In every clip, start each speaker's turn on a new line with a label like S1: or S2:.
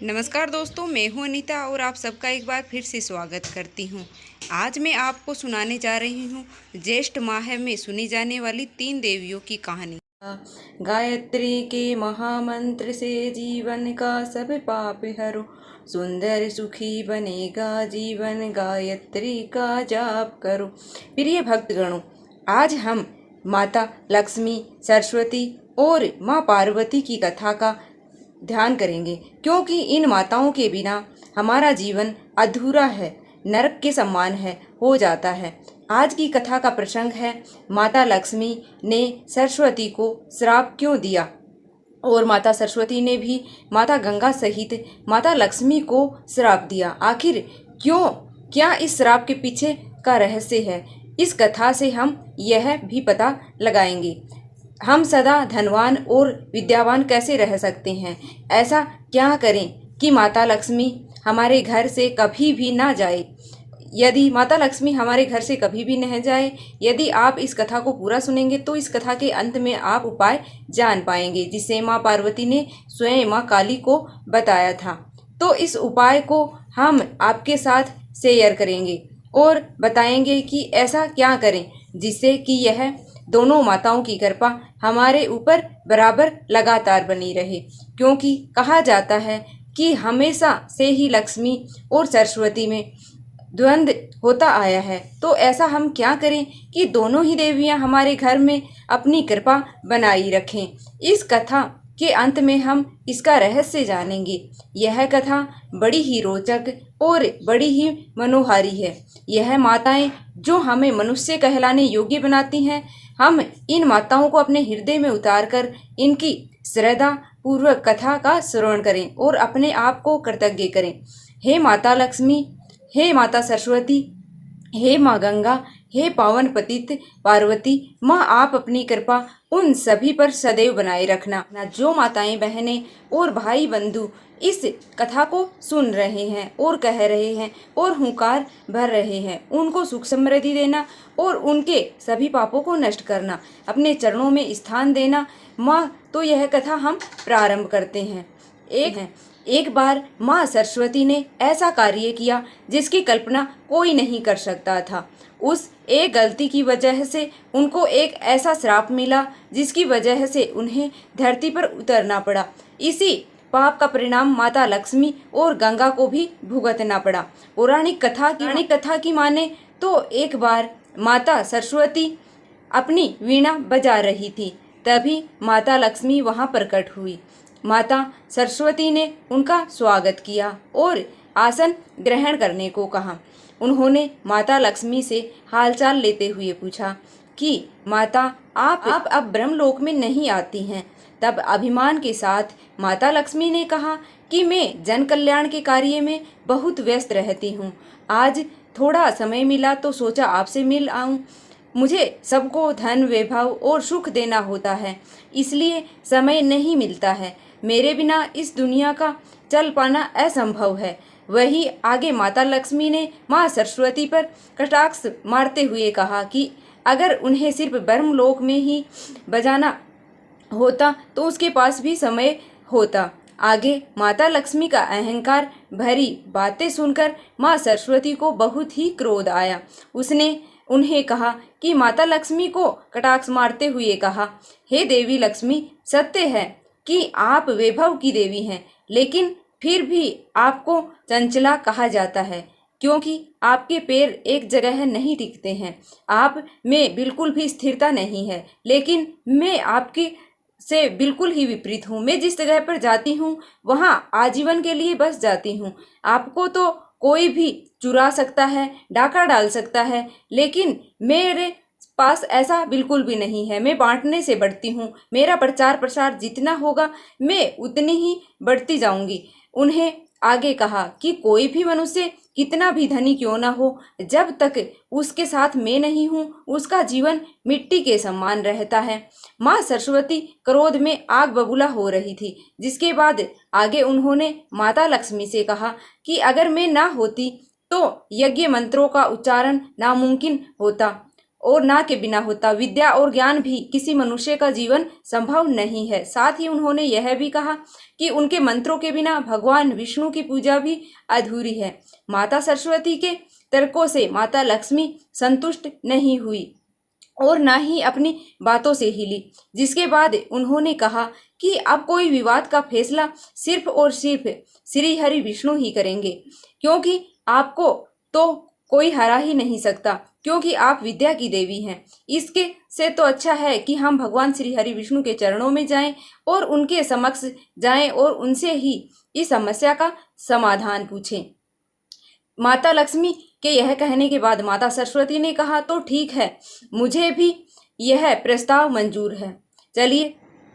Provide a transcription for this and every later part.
S1: नमस्कार दोस्तों, मैं हूं अनीता और आप सबका एक बार फिर से स्वागत करती हूं। आज मैं आपको सुनाने जा रही हूं ज्येष्ठ माह में सुनी जाने वाली 3 देवियों की कहानी।
S2: गायत्री के महामंत्र से जीवन का सब पाप हरो, सुंदर सुखी बनेगा जीवन, गायत्री का जाप करो। प्रिय भक्तगणों, आज हम माता लक्ष्मी, सरस्वती और माँ पार्वती की कथा का ध्यान करेंगे, क्योंकि इन माताओं के बिना हमारा जीवन अधूरा है, नरक के समान है हो जाता है। आज की कथा का प्रसंग है माता लक्ष्मी ने सरस्वती को श्राप क्यों दिया और माता सरस्वती ने भी माता गंगा सहित माता लक्ष्मी को श्राप दिया। आखिर क्यों, क्या इस श्राप के पीछे का रहस्य है, इस कथा से हम यह भी पता लगाएंगे। हम सदा धनवान और विद्यावान कैसे रह सकते हैं? ऐसा क्या करें कि माता लक्ष्मी हमारे घर से कभी भी ना जाए। यदि माता लक्ष्मी हमारे घर से कभी भी नहीं जाए, यदि आप इस कथा को पूरा सुनेंगे तो इस कथा के अंत में आप उपाय जान पाएंगे, जिसे माँ पार्वती ने स्वयं माँ काली को बताया था। तो इस उपाय को हम आपके साथ शेयर करेंगे और बताएंगे कि ऐसा क्या करें जिससे कि यह दोनों माताओं की कृपा हमारे ऊपर बराबर लगातार बनी रहे, क्योंकि कहा जाता है कि हमेशा से ही लक्ष्मी और सरस्वती में द्वंद्व होता आया है। तो ऐसा हम क्या करें कि दोनों ही देवियां हमारे घर में अपनी कृपा बनाई रखें। इस कथा के अंत में हम इसका रहस्य जानेंगे। यह कथा बड़ी ही रोचक और बड़ी ही मनोहारी है। यह माताएं जो हमें मनुष्य कहलाने योग्य बनाती हैं, हम इन माताओं को अपने हृदय में उतारकर इनकी श्रद्धा पूर्वक कथा का श्रवण करें और अपने आप को कृतज्ञ करें। हे माता लक्ष्मी, हे माता सरस्वती, हे माँ गंगा, हे पावन पतित पार्वती, माँ आप अपनी कृपा उन सभी पर सदैव बनाए रखना। जो माताएं, बहनें और भाई बंधु इस कथा को सुन रहे हैं और कह रहे हैं और हुंकार भर रहे हैं, उनको सुख समृद्धि देना और उनके सभी पापों को नष्ट करना, अपने चरणों में स्थान देना। माँ, तो यह कथा हम प्रारंभ करते हैं। एक बार माँ सरस्वती ने ऐसा कार्य किया जिसकी कल्पना कोई नहीं कर सकता था। उस एक गलती की वजह से उनको एक ऐसा श्राप मिला जिसकी वजह से उन्हें धरती पर उतरना पड़ा। इसी पाप का परिणाम माता लक्ष्मी और गंगा को भी भुगतना पड़ा। पौराणिक कथा की माने तो एक बार माता सरस्वती अपनी वीणा बजा रही थी, तभी माता लक्ष्मी वहां प्रकट हुई। माता सरस्वती ने उनका स्वागत किया और आसन ग्रहण करने को कहा। उन्होंने माता लक्ष्मी से हालचाल लेते हुए पूछा कि माता आप अब ब्रह्मलोक में नहीं आती हैं। तब अभिमान के साथ माता लक्ष्मी ने कहा कि मैं जन कल्याण के कार्य में बहुत व्यस्त रहती हूँ। आज थोड़ा समय मिला तो सोचा आपसे मिल आऊं। मुझे सबको धन, वैभव और सुख देना होता है, इसलिए समय नहीं मिलता है। मेरे बिना इस दुनिया का चल पाना असंभव है। वही आगे माता लक्ष्मी ने माँ सरस्वती पर कटाक्ष मारते हुए कहा कि अगर उन्हें सिर्फ ब्रह्मलोक में ही बजाना होता तो उसके पास भी समय होता। आगे माता लक्ष्मी का अहंकार भरी बातें सुनकर माँ सरस्वती को बहुत ही क्रोध आया। उसने उन्हें कहा कि माता लक्ष्मी को कटाक्ष मारते हुए कहा, हे देवी लक्ष्मी, सत्य है कि आप वैभव की देवी हैं, लेकिन फिर भी आपको चंचला कहा जाता है, क्योंकि आपके पैर एक जगह नहीं टिकते हैं। आप में बिल्कुल भी स्थिरता नहीं है, लेकिन मैं आपकी से बिल्कुल ही विपरीत हूँ। मैं जिस जगह पर जाती हूँ वहाँ आजीवन के लिए बस जाती हूँ। आपको तो कोई भी चुरा सकता है, डाका डाल सकता है, लेकिन मेरे पास ऐसा बिल्कुल भी नहीं है। मैं बांटने से बढ़ती हूँ। मेरा प्रचार प्रसार जितना होगा मैं उतनी ही बढ़ती जाऊंगी। उन्हें आगे कहा कि कोई भी मनुष्य कितना भी धनी क्यों ना हो, जब तक उसके साथ मैं नहीं हूँ उसका जीवन मिट्टी के समान रहता है। माँ सरस्वती क्रोध में आग बबूला हो रही थी। जिसके बाद आगे उन्होंने माता लक्ष्मी से कहा कि अगर मैं ना होती तो यज्ञ मंत्रों का उच्चारण नामुमकिन होता। और ना के बिना होता। विद्या और ज्ञान भी किसी मनुष्य का जीवन संभव नहीं है। साथ ही उन्होंने यह भी कहा कि उनके मंत्रों के बिना भगवान विष्णु की पूजा भी अधूरी है। माता सरस्वती के तर्कों से माता लक्ष्मी संतुष्ट नहीं हुई और ना ही अपनी बातों से हिली, जिसके बाद उन्होंने कहा कि अब कोई विवाद का फैसला सिर्फ और सिर्फ श्री हरि विष्णु ही करेंगे, क्योंकि आपको तो कोई हरा ही नहीं सकता, क्योंकि आप विद्या की देवी हैं। इसके से तो अच्छा है कि हम भगवान श्री हरि विष्णु के चरणों में जाएं और उनके समक्ष जाएं और उनसे ही इस समस्या का समाधान पूछें। माता लक्ष्मी के यह कहने के बाद माता सरस्वती ने कहा, तो ठीक है, मुझे भी यह प्रस्ताव मंजूर है।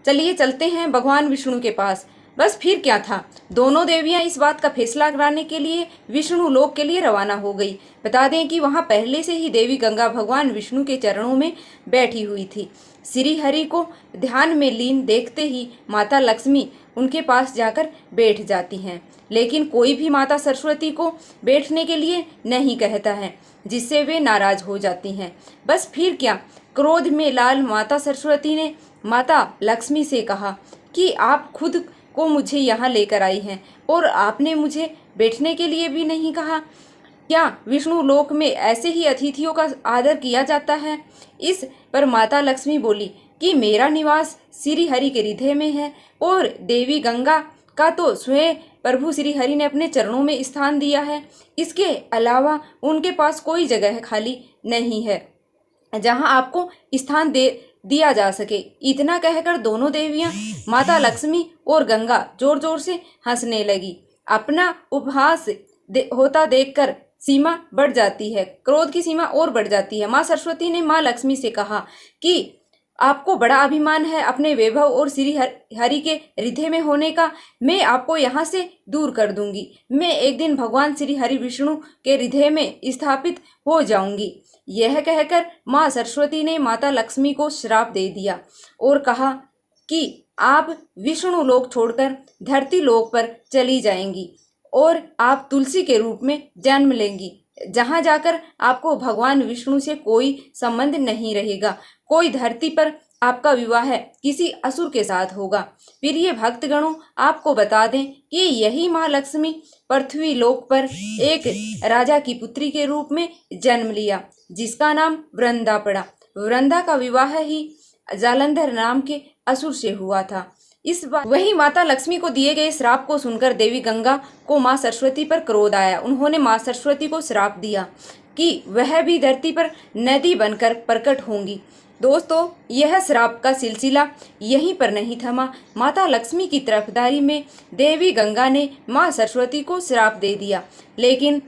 S2: चलिए चलते हैं भगवान विष्णु के पास। बस फिर क्या था, दोनों देवियां इस बात का फैसला कराने के लिए विष्णु लोक के लिए रवाना हो गई। बता दें कि वहां पहले से ही देवी गंगा भगवान विष्णु के चरणों में बैठी हुई थी। श्री हरि को ध्यान में लीन देखते ही माता लक्ष्मी उनके पास जाकर बैठ जाती हैं, लेकिन कोई भी माता सरस्वती को बैठने के लिए नहीं कहता है, जिससे वे नाराज हो जाती हैं। बस फिर क्या, क्रोध में लाल माता सरस्वती ने माता लक्ष्मी से कहा कि आप खुद को मुझे यहाँ लेकर आई हैं और आपने मुझे बैठने के लिए भी नहीं कहा। क्या विष्णु लोक में ऐसे ही अतिथियों का आदर किया जाता है? इस पर माता लक्ष्मी बोली कि मेरा निवास श्री हरि के हृदय में है और देवी गंगा का तो स्वयं प्रभु श्री हरि ने अपने चरणों में स्थान दिया है। इसके अलावा उनके पास कोई जगह खाली नहीं है जहां आपको स्थान दिया जा सके। इतना कहकर दोनों देवियां माता लक्ष्मी और गंगा जोर जोर से हंसने लगी। अपना उपहास होता देखकर सीमा बढ़ जाती है, क्रोध की सीमा और बढ़ जाती है। माँ सरस्वती ने माँ लक्ष्मी से कहा कि आपको बड़ा अभिमान है अपने वैभव और श्री हरि के हृदय में होने का। मैं आपको यहाँ से दूर कर दूंगी। मैं एक दिन भगवान श्री हरि विष्णु के हृदय में स्थापित हो जाऊंगी। यह कहकर माँ सरस्वती ने माता लक्ष्मी को श्राप दे दिया और कहा कि आप विष्णु लोक छोड़कर धरती लोक पर चली जाएंगी और आप तुलसी के रूप में जन्म लेंगी, जहां जाकर आपको भगवान विष्णु से कोई संबंध नहीं रहेगा। कोई धरती पर आपका विवाह किसी असुर के साथ होगा। प्रिय भक्तगणों, आपको बता दें कि यही माँ लक्ष्मी पृथ्वी लोक पर एक राजा की पुत्री के रूप में जन्म लिया, जिसका नाम वृंदा पड़ा। वृंदा का विवाह ही जालंधर नाम के असुर से हुआ था। इस बार वही माता लक्ष्मी को दिए गए श्राप को सुनकर देवी गंगा को माँ सरस्वती पर क्रोध आया। उन्होंने माँ सरस्वती को श्राप दिया कि वह भी धरती पर नदी बनकर प्रकट होंगी। दोस्तों, यह श्राप का सिलसिला यहीं पर नहीं थमा। माता लक्ष्मी की तरफदारी में देवी गंगा ने माँ सरस्वती को श्राप दे दिया, लेकिन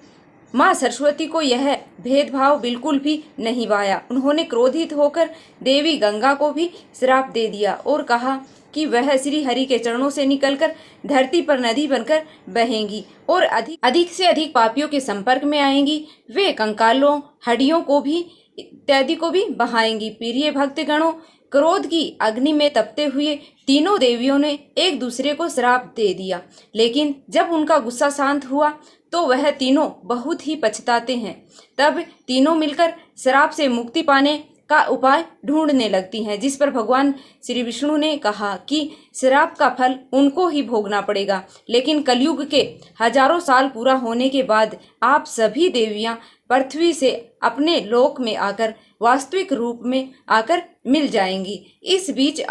S2: माँ सरस्वती को यह भेदभाव बिल्कुल भी नहीं भाया। उन्होंने क्रोधित होकर देवी गंगा को भी श्राप दे दिया और कहा कि वह श्री हरि के चरणों से निकलकर धरती पर नदी बनकर बहेंगी और अधिक से अधिक पापियों के संपर्क में आएंगी। वे कंकालों, हड्डियों को भी इत्यादि को भी बहाएंगी। प्रिय भक्तगणों, क्रोध की अग्नि में तपते हुए तीनों देवियों ने एक दूसरे को श्राप दे दिया, लेकिन जब उनका गुस्सा शांत हुआ तो वह तीनों बहुत ही पछताते हैं। तब तीनों मिलकर श्राप से मुक्ति पाने का उपाय ढूंढने लगती हैं, जिस पर भगवान श्री विष्णु ने कहा कि श्राप का फल उनको ही भोगना पड़ेगा, लेकिन कलयुग के हजारों साल पूरा होने के बाद आप सभी देवियां पृथ्वी से अपने लोक में आकर वास्तविक रूप में आकर मिल जाएंगी। इस बीच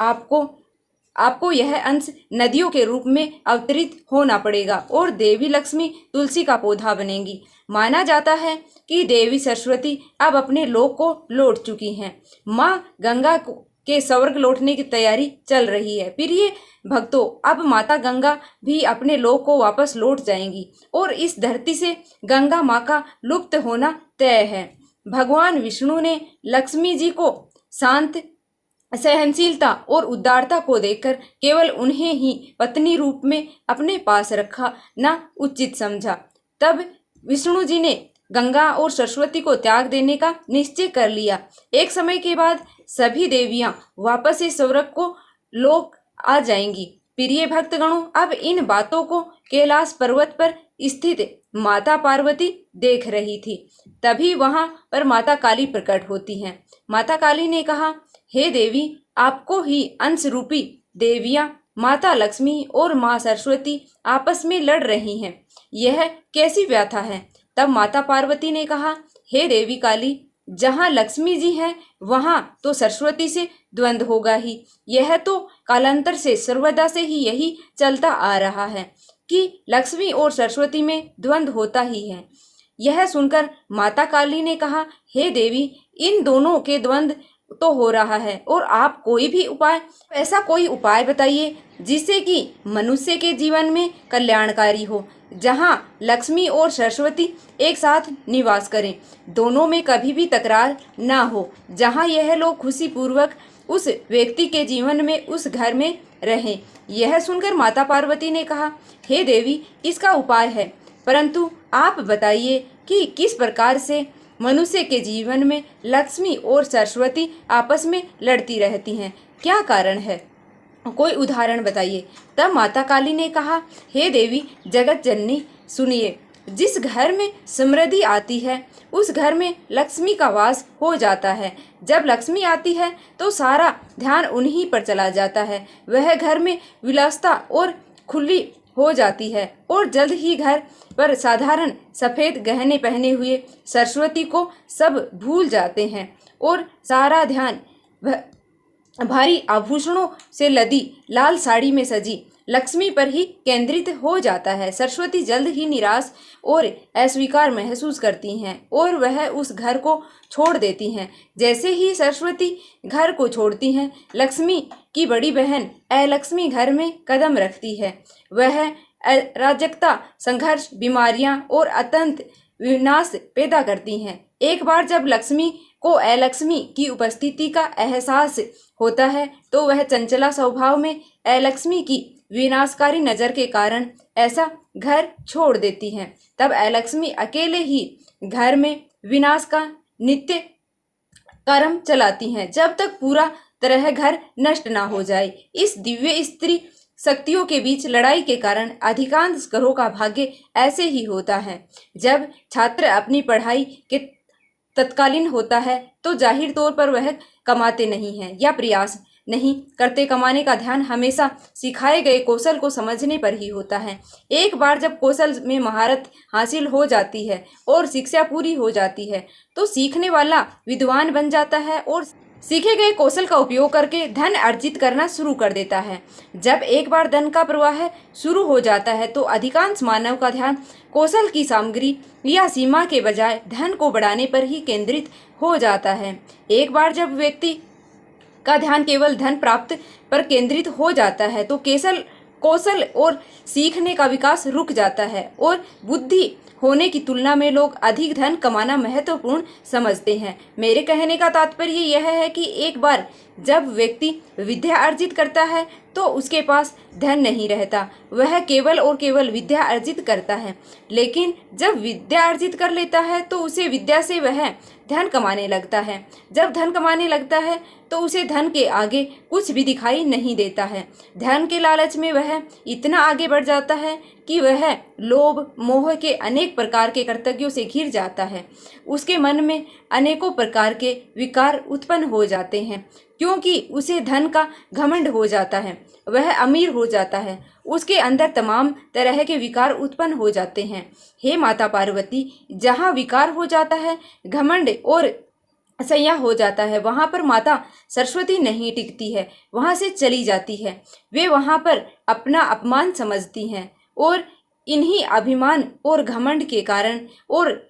S2: आपको यह अंश नदियों के रूप में अवतरित होना पड़ेगा और देवी लक्ष्मी तुलसी का पौधा बनेंगी। माना जाता है कि देवी सरस्वती अब अपने लोक को लौट चुकी हैं। माँ गंगा के स्वर्ग लौटने की तैयारी चल रही है। प्रिय भक्तों, अब माता गंगा भी अपने लोक को वापस लौट जाएंगी और इस धरती से गंगा माँ का लुप्त होना तय है। भगवान विष्णु ने लक्ष्मी जी को शांत, सहनशीलता और उदारता को देखकर केवल उन्हें ही पत्नी रूप में अपने पास रखा ना उचित समझा। तब विष्णु जी ने गंगा और सरस्वती को त्याग देने का निश्चय कर लिया। एक समय के बाद सभी देवियां वापस इस स्वर्ग को लोक आ जाएंगी। प्रिय भक्तगणों, अब इन बातों को कैलाश पर्वत पर स्थित माता पार्वती देख रही थी। तभी वहां पर माता काली प्रकट होती हैं। माता काली ने कहा, हे देवी, आपको ही अंश रूपी देवियां माता लक्ष्मी और माँ सरस्वती आपस में लड़ रही हैं। यह कैसी व्यथा है? तब माता पार्वती ने कहा, हे देवी काली, जहाँ लक्ष्मी जी हैं वहां तो सरस्वती से द्वंद्व होगा ही। यह तो कालांतर से सर्वदा से ही यही चलता आ रहा है कि लक्ष्मी और सरस्वती में द्वंद्व होता ही है। यह सुनकर माता काली ने कहा, हे देवी, इन दोनों के द्वंद्व तो हो रहा है और आप कोई भी उपाय, ऐसा कोई उपाय बताइए जिससे कि मनुष्य के जीवन में कल्याणकारी हो, जहाँ लक्ष्मी और सरस्वती एक साथ निवास करें, दोनों में कभी भी तकरार ना हो, जहाँ यह लोग खुशी पूर्वक उस व्यक्ति के जीवन में, उस घर में रहें। यह सुनकर माता पार्वती ने कहा, हे देवी, इसका उपाय है, परंतु आप बताइए कि किस प्रकार से मनुष्य के जीवन में लक्ष्मी और सरस्वती आपस में लड़ती रहती हैं, क्या कारण है? कोई उदाहरण बताइए। तब माता काली ने कहा, हे देवी जगत जननी, सुनिए, जिस घर में समृद्धि आती है उस घर में लक्ष्मी का वास हो जाता है। जब लक्ष्मी आती है तो सारा ध्यान उन्हीं पर चला जाता है। वह घर में विलासता और खुली हो जाती है और जल्द ही घर पर साधारण सफेद गहने पहने हुए सरस्वती को सब भूल जाते हैं और सारा ध्यान भारी आभूषणों से लदी लाल साड़ी में सजी लक्ष्मी पर ही केंद्रित हो जाता है। सरस्वती जल्द ही निराश और अस्वीकार महसूस करती हैं और वह उस घर को छोड़ देती हैं। जैसे ही सरस्वती घर को छोड़ती हैं, लक्ष्मी की बड़ी बहन अलक्ष्मी घर में कदम रखती है। वह अराजकता, संघर्ष, बीमारियां और अत्यंत विनाश पैदा करती हैं। एक बार जब लक्ष्मी को अलक्ष्मी की उपस्थिति का एहसास होता है तो वह चंचला स्वभाव में अलक्ष्मी की विनाशकारी नजर के कारण ऐसा घर छोड़ देती हैं। तब अलक्ष्मी अकेले ही घर में विनाश का नित्य कर्म चलाती हैं जब तक पूरा तरह घर नष्ट ना हो जाए। इस दिव्य स्त्री शक्तियों के बीच लड़ाई के कारण अधिकांश घरों का भाग्य ऐसे ही होता है। जब छात्र अपनी पढ़ाई के तत्कालीन होता है तो जाहिर तौर पर वह कमाते नहीं हैं या प्रयास नहीं करते। कमाने का ध्यान हमेशा सिखाए गए कौशल को समझने पर ही होता है। एक बार जब कौशल में महारत हासिल हो जाती है और शिक्षा पूरी हो जाती है तो सीखने वाला विद्वान बन जाता है और सीखे गए कौशल का उपयोग करके धन अर्जित करना शुरू कर देता है। जब एक बार धन का प्रवाह शुरू हो जाता है तो अधिकांश मानव का ध्यान कौशल की सामग्री या सीमा के बजाय धन को बढ़ाने पर ही केंद्रित हो जाता है। एक बार जब व्यक्ति का ध्यान केवल धन प्राप्त पर केंद्रित हो जाता है तो कौशल और सीखने का विकास रुक जाता है और बुद्धि होने की तुलना में लोग अधिक धन कमाना महत्वपूर्ण समझते हैं। मेरे कहने का तात्पर्य यह है कि एक बार जब व्यक्ति विद्या अर्जित करता है तो उसके पास धन नहीं रहता, वह केवल और केवल विद्या अर्जित करता है। लेकिन जब विद्या अर्जित कर लेता है तो उसे विद्या से वह धन कमाने लगता है। जब धन कमाने लगता है तो उसे धन के आगे कुछ भी दिखाई नहीं देता है। धन के लालच में वह इतना आगे बढ़ जाता है कि वह लोभ मोह के अनेक प्रकार के कर्तव्यों से घिर जाता है। उसके मन में अनेकों प्रकार के विकार उत्पन्न हो जाते हैं क्योंकि उसे धन का घमंड हो जाता है। वह अमीर हो जाता है, उसके अंदर तमाम तरह के विकार उत्पन्न हो जाते हैं। हे माता पार्वती, जहाँ विकार हो जाता है, घमंड और असह्य हो जाता है, वहाँ पर माता सरस्वती नहीं टिकती है, वहाँ से चली जाती है। वे वहाँ पर अपना अपमान समझती हैं और इन्हीं अभिमान और घमंड के कारण और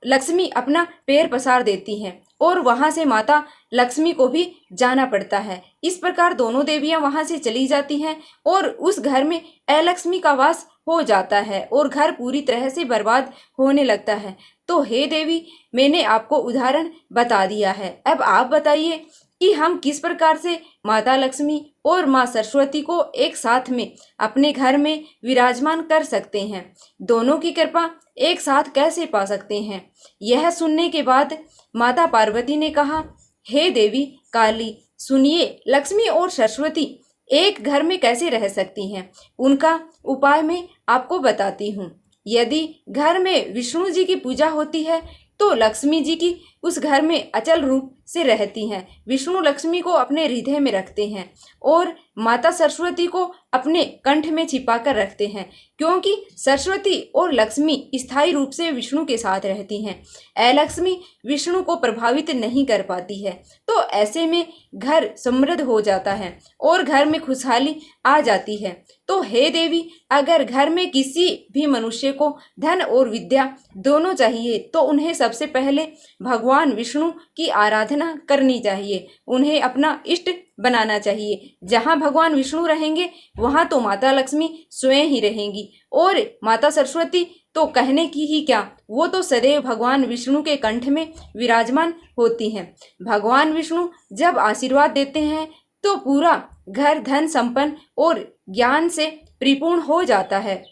S2: लक्ष्मी अपना पैर पसार देती हैं और वहाँ से माता लक्ष्मी को भी जाना पड़ता है। इस प्रकार दोनों देवियाँ वहाँ से चली जाती हैं और उस घर में अलक्ष्मी का वास हो जाता है और घर पूरी तरह से बर्बाद होने लगता है। तो हे देवी, मैंने आपको उदाहरण बता दिया है, अब आप बताइए कि हम किस प्रकार से माता लक्ष्मी और माँ सरस्वती को एक साथ में अपने घर में विराजमान कर सकते हैं, दोनों की कृपा एक साथ कैसे पा सकते हैं। यह सुनने के बाद माता पार्वती ने कहा, हे देवी काली, सुनिए, लक्ष्मी और सरस्वती एक घर में कैसे रह सकती हैं, उनका उपाय मैं आपको बताती हूँ। यदि घर में विष्णु जी की पूजा होती है तो लक्ष्मी जी की उस घर में अचल रूप से रहती हैं। विष्णु लक्ष्मी को अपने हृदय में रखते हैं और माता सरस्वती को अपने कंठ में छिपाकर रखते हैं, क्योंकि सरस्वती और लक्ष्मी स्थायी रूप से विष्णु के साथ रहती हैं। अलक्ष्मी विष्णु को प्रभावित नहीं कर पाती है, तो ऐसे में घर समृद्ध हो जाता है और घर में खुशहाली आ जाती है। तो हे देवी, अगर घर में किसी भी मनुष्य को धन और विद्या दोनों चाहिए तो उन्हें सबसे पहले भगवान विष्णु की आराधना करनी चाहिए, उन्हें अपना इष्ट बनाना चाहिए। जहाँ भगवान विष्णु रहेंगे वहाँ तो माता लक्ष्मी स्वयं ही रहेंगी, और माता सरस्वती तो कहने की ही क्या, वो तो सदैव भगवान विष्णु के कंठ में विराजमान होती हैं। भगवान विष्णु जब आशीर्वाद देते हैं तो पूरा घर धन संपन्न और ज्ञान से परिपूर्ण हो जाता है।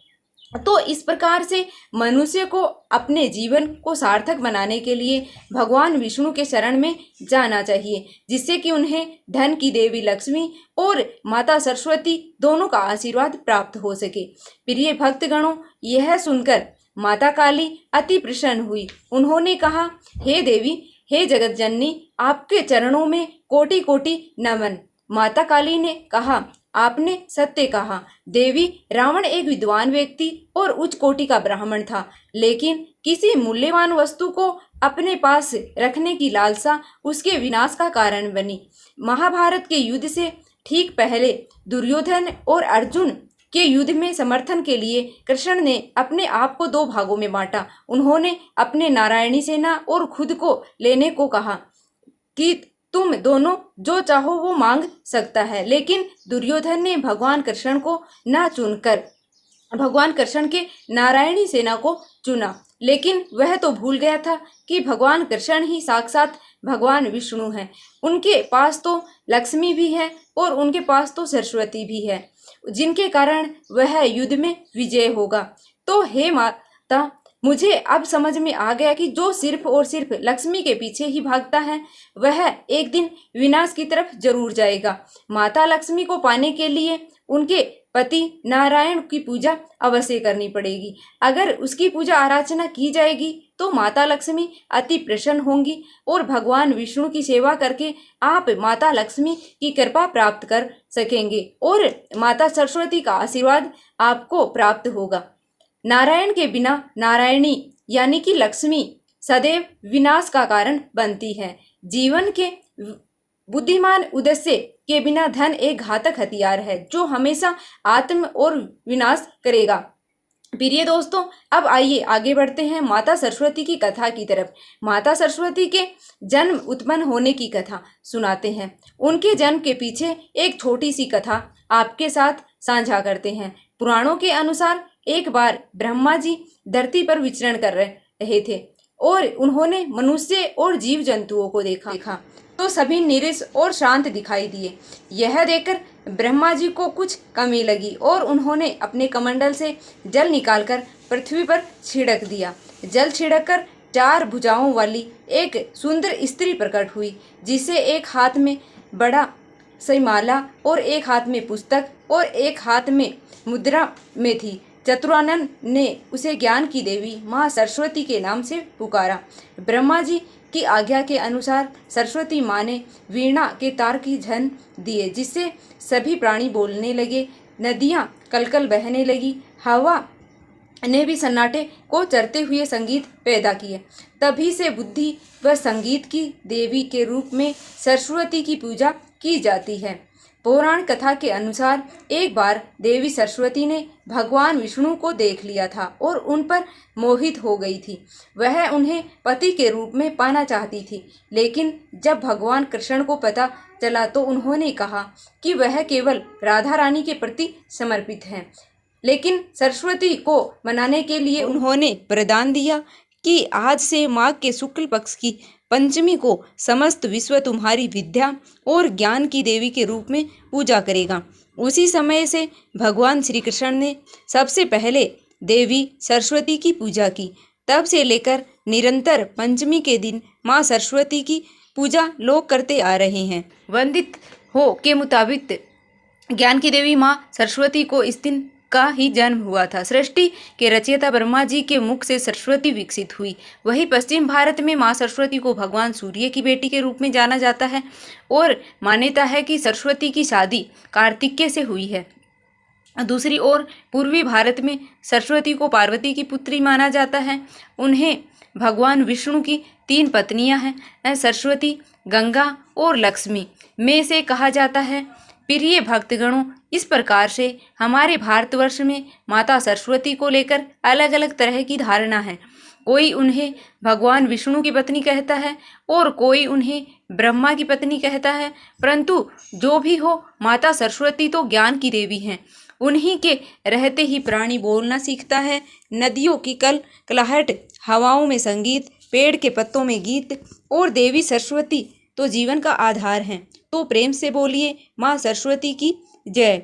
S2: तो इस प्रकार से मनुष्य को अपने जीवन को सार्थक बनाने के लिए भगवान विष्णु के शरण में जाना चाहिए, जिससे कि उन्हें धन की देवी लक्ष्मी और माता सरस्वती दोनों का आशीर्वाद प्राप्त हो सके। प्रिय भक्तगणों, यह सुनकर माता काली अति प्रसन्न हुई। उन्होंने कहा, हे देवी, हे जगत जननी, आपके चरणों में कोटि कोटि नमन। माता काली ने कहा, आपने सत्य कहा देवी। रावण एक विद्वान व्यक्ति और उच्च कोटि का ब्राह्मण था, लेकिन किसी मूल्यवान वस्तु को अपने पास रखने की लालसा उसके विनाश का कारण बनी। महाभारत के युद्ध से ठीक पहले दुर्योधन और अर्जुन के युद्ध में समर्थन के लिए कृष्ण ने अपने आप को दो भागों में बांटा। उन्होंने अपने नारायणी सेना और खुद को लेने को कहा कि तुम दोनों जो चाहो वो मांग सकता है, लेकिन दुर्योधन ने भगवान कृष्ण को न चुनकर भगवान कृष्ण के नारायणी सेना को चुना। लेकिन वह तो भूल गया था कि भगवान कृष्ण ही साक्षात भगवान विष्णु हैं। उनके पास तो लक्ष्मी भी है और उनके पास तो सरस्वती भी है, जिनके कारण वह युद्ध में विजय होगा। तो हे माता, मुझे अब समझ में आ गया कि जो सिर्फ और सिर्फ लक्ष्मी के पीछे ही भागता है वह एक दिन विनाश की तरफ जरूर जाएगा। माता लक्ष्मी को पाने के लिए उनके पति नारायण की पूजा अवश्य करनी पड़ेगी। अगर उसकी पूजा आराधना की जाएगी तो माता लक्ष्मी अति प्रसन्न होंगी और भगवान विष्णु की सेवा करके आप माता लक्ष्मी की कृपा प्राप्त कर सकेंगे और माता सरस्वती का आशीर्वाद आपको प्राप्त होगा। नारायण के बिना नारायणी यानी कि लक्ष्मी सदैव विनाश का कारण बनती है। जीवन के बुद्धिमान उद्देश्य के बिना धन एक घातक हथियार है जो हमेशा आत्म और विनाश करेगा। प्रिय दोस्तों, अब आइए आगे बढ़ते हैं माता सरस्वती की कथा की तरफ। माता सरस्वती के जन्म उत्पन्न होने की कथा सुनाते हैं। उनके जन्म के पीछे एक छोटी सी कथा आपके साथ साझा करते हैं। पुराणों के अनुसार एक बार ब्रह्मा जी धरती पर विचरण कर रहे थे और उन्होंने मनुष्य और जीव जंतुओं को देखा तो सभी निरीश और शांत दिखाई दिए। यह देखकर ब्रह्मा जी को कुछ कमी लगी और उन्होंने अपने कमंडल से जल निकालकर पृथ्वी पर छिड़क दिया। जल छिड़ककर 4 भुजाओं वाली एक सुंदर स्त्री प्रकट हुई, जिसे एक हाथ में बड़ा सी माला और एक हाथ में पुस्तक और एक हाथ में मुद्रा में थी। चतुरानन ने उसे ज्ञान की देवी माँ सरस्वती के नाम से पुकारा। ब्रह्मा जी की आज्ञा के अनुसार सरस्वती माँ ने वीणा के तार की झन दिए, जिससे सभी प्राणी बोलने लगे। नदियाँ कलकल बहने लगी। हवा ने भी सन्नाटे को चरते हुए संगीत पैदा किए। तभी से बुद्धि व संगीत की देवी के रूप में सरस्वती की पूजा की जाती है। पौराण कथा के अनुसार एक बार देवी सरस्वती ने भगवान विष्णु को देख लिया था और उन पर मोहित हो गई थी। वह उन्हें पति के रूप में पाना चाहती थी, लेकिन जब भगवान कृष्ण को पता चला तो उन्होंने कहा कि वह केवल राधा रानी के प्रति समर्पित हैं। लेकिन सरस्वती को मनाने के लिए उन्होंने वरदान दिया कि आज से माघ के शुक्ल पक्ष की पंचमी को समस्त विश्व तुम्हारी विद्या और ज्ञान की देवी के रूप में पूजा करेगा। उसी समय से भगवान श्री कृष्ण ने सबसे पहले देवी सरस्वती की पूजा की। तब से लेकर निरंतर पंचमी के दिन माँ सरस्वती की पूजा लोग करते आ रहे हैं। वंदित हो के मुताबिक
S1: ज्ञान की देवी माँ सरस्वती को इस दिन का ही जन्म हुआ था। सृष्टि के रचयिता ब्रह्मा जी के मुख से सरस्वती विकसित हुई। वहीं पश्चिम भारत में माँ सरस्वती को भगवान सूर्य की बेटी के रूप में जाना जाता है और मान्यता है कि सरस्वती की शादी कार्तिकेय से हुई है। दूसरी ओर पूर्वी भारत में सरस्वती को पार्वती की पुत्री माना जाता है। उन्हें भगवान विष्णु की 3 पत्नियां हैं, सरस्वती, गंगा और लक्ष्मी में से कहा जाता है। प्रिय भक्तगणों, इस प्रकार से हमारे भारतवर्ष में माता सरस्वती को लेकर अलग अलग तरह की धारणा है। कोई उन्हें भगवान विष्णु की पत्नी कहता है और कोई उन्हें ब्रह्मा की पत्नी कहता है, परंतु जो भी हो, माता सरस्वती तो ज्ञान की देवी हैं। उन्हीं के रहते ही प्राणी बोलना सीखता है। नदियों की कलकलाहट, हवाओं में संगीत, पेड़ के पत्तों में गीत और देवी सरस्वती तो जीवन का आधार हैं। तो प्रेम से बोलिए माँ सरस्वती की जय।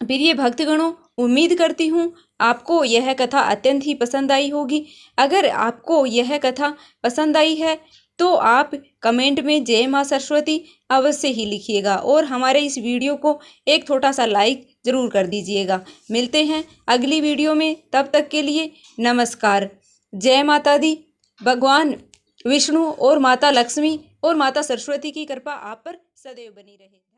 S1: प्रिय भक्तगणों, उम्मीद करती हूँ आपको यह कथा अत्यंत ही पसंद आई होगी। अगर आपको यह कथा पसंद आई है तो आप कमेंट में जय माँ सरस्वती अवश्य ही लिखिएगा और हमारे इस वीडियो को एक छोटा सा लाइक ज़रूर कर दीजिएगा। मिलते हैं अगली वीडियो में, तब तक के लिए नमस्कार। जय माता दी। भगवान विष्णु और माता लक्ष्मी और माता सरस्वती की कृपा आप पर सदैव बनी रहे।